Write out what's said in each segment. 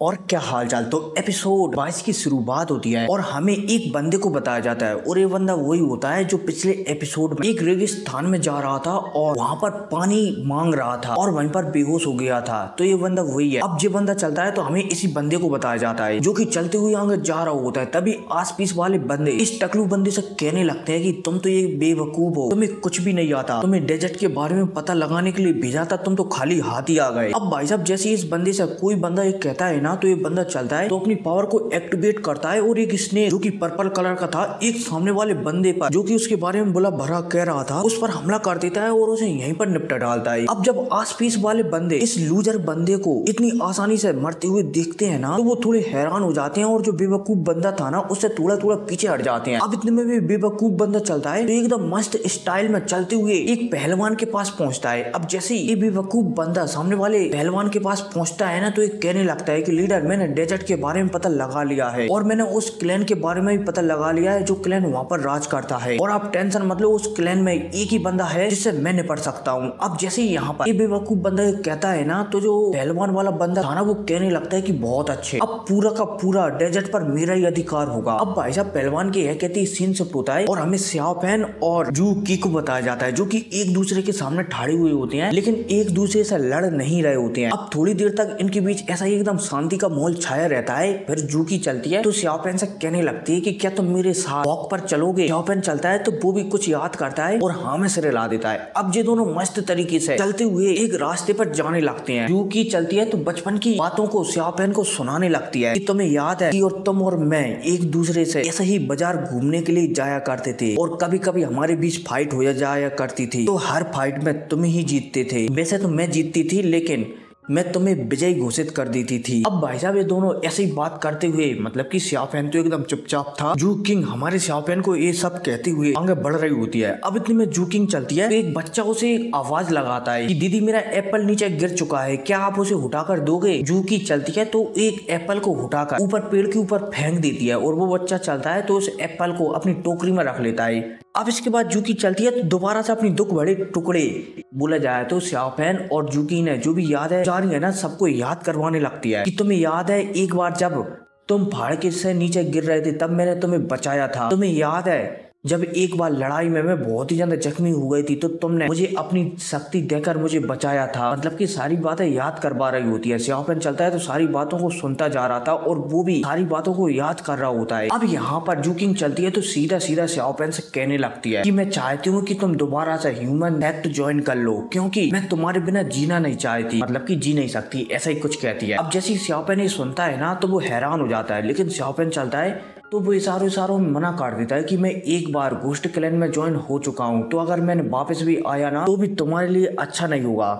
और क्या हालचाल। तो एपिसोड 22 की शुरुआत होती है और हमें एक बंदे को बताया जाता है और ये बंदा वही होता है जो पिछले एपिसोड में एक रेगिस्तान में जा रहा था और वहां पर पानी मांग रहा था और वहीं पर बेहोश हो गया था। तो ये बंदा वही है। अब ये बंदा चलता है तो हमें इसी बंदे को बताया जाता है जो कि चलते हुए आगे जा रहा होता है। तभी आस पास वाले बंदे इस टकलू बंदे से कहने लगते हैं कि तुम तो ये बेवकूफ हो, तुम्हें कुछ भी नहीं आता, तुम्हें डेजर्ट के बारे में पता लगाने के लिए भेजा था, तुम तो खाली हाथ ही आ गए। अब भाई साहब जैसे इस बंदे से कोई बंदा ये कहता है ना तो ये बंदा चलता है तो अपनी पावर को एक्टिवेट करता है और एक स्नेक जो कि पर्पल कलर का था एक सामने वाले बंदे पर जो कि उसके बारे में बुला भरा कह रहा था उस पर हमला कर देता है और उसे यहीं पर निपटा डालता है। अब जब आसपास वाले बंदे इस लूजर बंदे को इतनी आसानी से मरते हुए देखते हैं ना तो वो थोड़े हैरान हो जाते हैं और जो बेवकूफ बंदा था ना उससे थोड़ा थोड़ा पीछे हट जाते हैं। अब इतने में भी बेवकूफ बंदा चलता है तो एकदम मस्त स्टाइल में चलते हुए एक पहलवान के पास पहुंचता है। अब जैसे ये बेवकूफ बंदा सामने वाले पहलवान के पास पहुंचता है ना तो एक कहने लगता है कि लीडर मैंने डेजर्ट के बारे में पता लगा लिया है और मैंने उस क्लैन के बारे में भी पता लगा लिया है जो क्लैन वहाँ पर राज करता है और आप टेंशन मत लो, उस क्लैन में एक ही बंदा है जिससे मैं निपट सकता हूँ। अब जैसे यहाँ पर ये बेवकूफ बंदा कहता है ना तो जो पहलवान वाला बंदा था ना वो कहने लगता है कि बहुत अच्छे, अब पूरा का पूरा डेजर्ट पर मेरा ही अधिकार होगा। अब भाई साहब पहलवान के यह कहते सीन से होता है और हमें स्याओ फैन और जू की को बताया जाता है जो कि एक दूसरे के सामने ठाड़े हुए होते हैं लेकिन एक दूसरे से लड़ नहीं रहे होते हैं। अब थोड़ी देर तक इनके बीच ऐसा ही एकदम शांति का माहौल छाया रहता है। फिर जू की चलती है तो स्याओपेन से कहने लगती है कि क्या तुम मेरे साथ वॉक पर चलोगे। स्याओपेन चलता है तो वो भी कुछ याद करता है और हाँ में सिर हिला देता है। अब ये दोनों मस्त तरीके से चलते हुए एक रास्ते पर जाने लगते हैं। जू की चलती है तो बचपन की बातों को स्याओपेन को सुनाने लगती है कि तुम्हें याद है कि और तुम और मैं एक दूसरे से ऐसे ही बाजार घूमने के लिए जाया करते थे और कभी कभी हमारे बीच फाइट हो जाया करती थी तो हर फाइट में तुम ही जीतते थे। वैसे तो मैं जीतती थी लेकिन मैं तुम्हें विजयी घोषित कर देती थी। अब भाई साहब ये दोनों ऐसे ही बात करते हुए मतलब कि स्याओपेन तो एकदम चुपचाप था। जू किंग हमारे स्याओपेन को ये सब कहते हुए आगे बढ़ रही होती है। अब इतने में जू किंग चलती है तो एक बच्चा उसे एक आवाज लगाता है कि दीदी मेरा एप्पल नीचे गिर चुका है, क्या आप उसे उठाकर दोगे। जू की चलती है तो एक एप्पल को उठाकर ऊपर पेड़ के ऊपर फेंक देती है और वो बच्चा चलता है तो उस एप्पल को अपनी टोकरी में रख लेता है। अब इसके बाद जूकी चलती है तो दोबारा से अपनी दुख भरे टुकड़े बोला जाए तो स्याओपेन और जूकी ने जो भी याद है जा रही है ना सबको याद करवाने लगती है कि तुम्हें याद है एक बार जब तुम पहाड़ के से नीचे गिर रहे थे तब मैंने तुम्हें बचाया था। तुम्हें याद है जब एक बार लड़ाई में मैं बहुत ही ज्यादा जख्मी हो गई थी तो तुमने मुझे अपनी शक्ति देकर मुझे बचाया था। मतलब कि सारी बातें याद करवा रही होती है। स्याओपेन चलता है तो सारी बातों को सुनता जा रहा था और वो भी सारी बातों को याद कर रहा होता है। अब यहाँ पर जू किंग चलती है तो सीधा सीधा स्याओपेन से कहने लगती है कि मैं चाहती हूँ कि तुम दोबारा से ह्यूमन एक्ट ज्वाइन कर लो क्योंकि मैं तुम्हारे बिना जीना नहीं चाहती, मतलब कि जी नहीं सकती, ऐसा ही कुछ कहती है। अब जैसे स्याओपेन ये सुनता है ना तो वो हैरान हो जाता है लेकिन स्याओपेन चलता है तो वो इशारों में मना कर देता है कि मैं एक बार घोस्ट क्लैन में ज्वाइन हो चुका हूँ तो अगर मैंने वापस भी आया ना तो भी तुम्हारे लिए अच्छा नहीं होगा।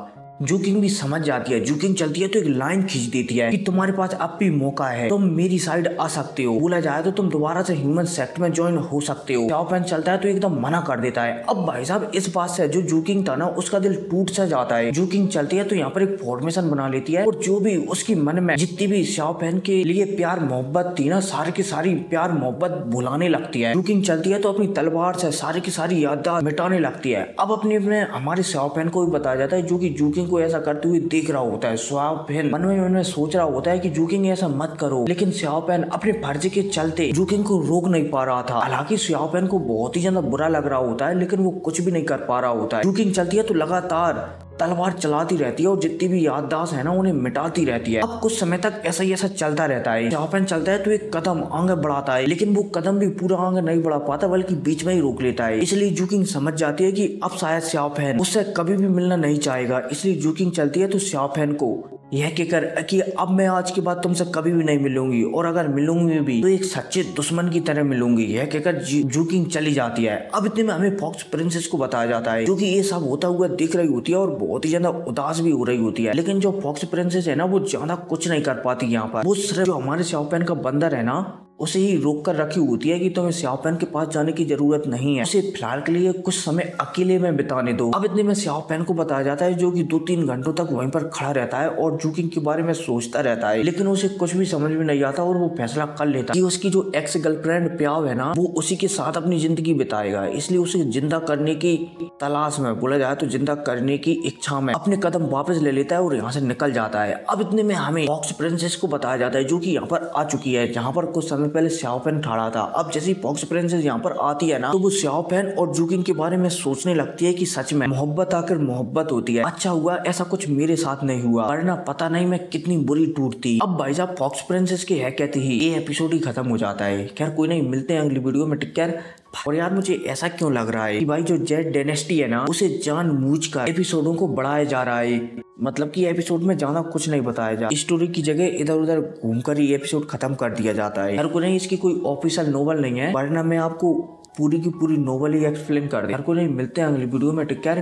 जू किंग भी समझ जाती है। जू किंग चलती है तो एक लाइन खींच देती है कि तुम्हारे पास अब भी मौका है, तुम मेरी साइड आ सकते हो, बोला जाए तो तुम दोबारा से ह्यूमन सेक्ट में ज्वाइन हो सकते हो। स्याओपेन चलता है तो एकदम मना कर देता है। अब भाई साहब इस बात से जो जू किंग था ना उसका दिल टूट सा जाता है। जू किंग चलती है तो यहाँ पर एक फॉर्मेशन बना लेती है और जो भी उसकी मन में जितनी भी स्याओपेन के लिए प्यार मोहब्बत थी ना सारी की सारी प्यार मोहब्बत भुलाने लगती है। जू किंग चलती है तो अपनी तलवार से सारी की सारी याददाश्त मिटाने लगती है। अब अपने हमारे स्याओपेन को भी बताया जाता है जो कि जू किंग को ऐसा करते हुए देख रहा होता है। स्याओपेन मन में सोच रहा होता है कि जू किंग ऐसा मत करो लेकिन स्याओपेन अपने फर्ज के चलते जू किंग को रोक नहीं पा रहा था। हालांकि स्याओपेन को बहुत ही ज्यादा बुरा लग रहा होता है लेकिन वो कुछ भी नहीं कर पा रहा होता है। जू किंग चलती है तो लगातार तलवार चलाती रहती है और जितनी भी याददाश्त है ना उन्हें मिटाती रहती है। अब कुछ समय तक ऐसा ही ऐसा चलता रहता है। स्याओपेन चलता है तो एक कदम आगे बढ़ाता है लेकिन वो कदम भी पूरा आगे नहीं बढ़ा पाता बल्कि बीच में ही रोक लेता है। इसलिए जू किंग समझ जाती है कि अब शायद स्याओपेन उससे कभी भी मिलना नहीं चाहेगा। इसलिए जू किंग चलती है तो स्याओपेन को यह कहकर कि अब मैं आज के बाद तुमसे कभी भी नहीं मिलूंगी और अगर मिलूंगी भी तो एक सच्चे दुश्मन की तरह मिलूंगी, यह कहकर जू किंग चली जाती है। अब इतने में हमें फॉक्स प्रिंसेस को बताया जाता है जो कि ये सब होता हुआ दिख रही होती है और बहुत ही ज्यादा उदास भी हो रही होती है। लेकिन जो फॉक्स प्रिंसेस है ना वो ज्यादा कुछ नहीं कर पाती यहाँ पर। वो सिर्फ जो हमारे स्याओपेन का बंदर है ना उसे ही रोक कर रखी होती है कि तुम्हें स्याओपेन के पास जाने की जरूरत नहीं है, उसे फिलहाल के लिए कुछ समय अकेले में बिताने दो। अब इतने में स्याओपेन को बताया जाता है, जो कि 2-3 घंटों तक वहीं पर खड़ा रहता है और जूकिंग के बारे में सोचता रहता है, लेकिन उसे कुछ भी समझ में नहीं आता और वो फैसला कर लेता है कि उसकी जो एक्स गर्लफ्रेंड प्याव है ना, वो उसी के साथ अपनी जिंदगी बिताएगा। इसलिए उसे जिंदा करने की तलाश में, बोला जाए तो जिंदा करने की इच्छा में, अपने कदम वापस ले लेता है और यहाँ से निकल जाता है। अब इतने में हमें फॉक्स प्रिंसेस को बताया जाता है, जो कि यहाँ पर आ चुकी है, जहाँ पर कुछ समय पहले स्याओपेन खड़ा था। अब जैसे ही फॉक्स प्रिंसेस यहाँ पर आती है ना, तो वो स्याओपेन और जूकिंग के बारे में सोचने लगती है कि सच में मोहब्बत आकर मोहब्बत होती है। अच्छा हुआ ऐसा कुछ मेरे साथ नहीं हुआ, वरना पता नहीं मैं कितनी बुरी टूटती। अब भाई साहब फॉक्स प्रिंसेस के है कहते ही ये एपिसोड ही खत्म हो जाता है। खैर कोई नहीं, मिलते हैं अगली वीडियो में। Take care. और यार मुझे ऐसा क्यों लग रहा है कि भाई जो जेड डायनेस्टी है ना, उसे जानबूझकर एपिसोडों को बढ़ाया जा रहा है, मतलब कि एपिसोड में ज्यादा कुछ नहीं बताया जा, स्टोरी की जगह इधर उधर घूमकर ही एपिसोड खत्म कर दिया जाता है। हर को नहीं, इसकी कोई ऑफिशियल नोवेल नहीं है, वरना मैं आपको पूरी की पूरी नोवेल ही एक्सप्लेन कर दूं। हर को नहीं, मिलते हैं अगली वीडियो में। Take care.